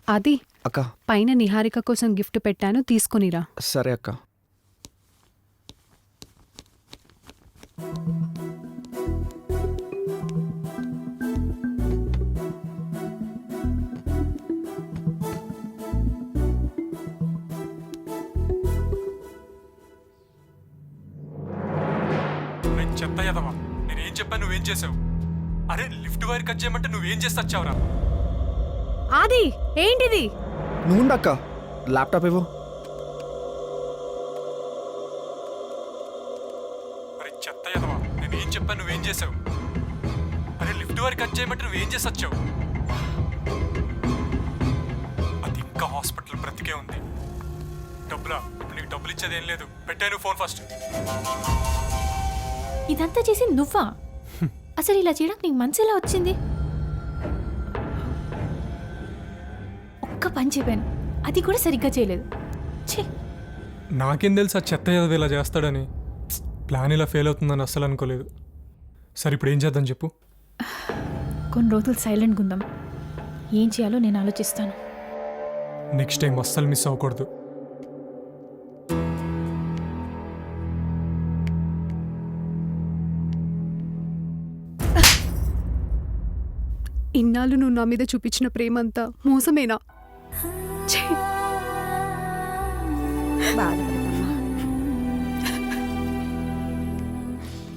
అది అక్క. పైన నిహారిక కోసం గిఫ్ట్ పెట్టాను, తీసుకునిరా. సరే అక్క. చెత్త ఎదవా, నేనేం చెప్పాను నువ్వేం చేసావు? అరే లిఫ్ట్ వైర్ కట్ చేయమంటే నువ్వేం చేసి వచ్చావురా? ఆది ఏంటిది? నువ్వు అక్క, ల్యాప్టాప్ ఇవ్వు. అరే చెత్త ఎదవా, నేనేం చెప్పాను నువ్వేం చేసావు? అరే లిఫ్ట్ వైర్ కట్ చేయమంటే నువ్వేం చేసి వచ్చావు? అది ఇంకా హాస్పిటల్ బ్రతికే ఉంది. డబ్బులా? ఇప్పుడు నీకు డబ్బులు ఇచ్చేది ఏం లేదు. పెట్టాను ఫోన్ ఫస్ట్. ఇదంతా చేసి నువ్వా? అసలు ఇలా చేయడానికి నీకు మనసు ఎలా వచ్చింది? ఒక్క పని చెప్పాను, అది కూడా సరిగ్గా చేయలేదు. ఛీ! నాకేం తెలుసు ఆ చెత్త ఎదవ ఇలా చేస్తాడని. ప్లాన్ ఇలా ఫెయిల్ అవుతుందని అస్సలు అనుకోలేదు. సరే ఇప్పుడు ఏం చేద్దాం చెప్పు. కొన్ని రోజులు సైలెంట్గా ఉందాం. ఏం చేయాలో నేను ఆలోచిస్తాను. నెక్స్ట్ టైం అస్సలు మిస్ అవ్వకూడదు. ఇన్నాళ్ళు నువ్వు నా మీద చూపించిన ప్రేమంతా మోసమేనా? ఛీ! బాధపడ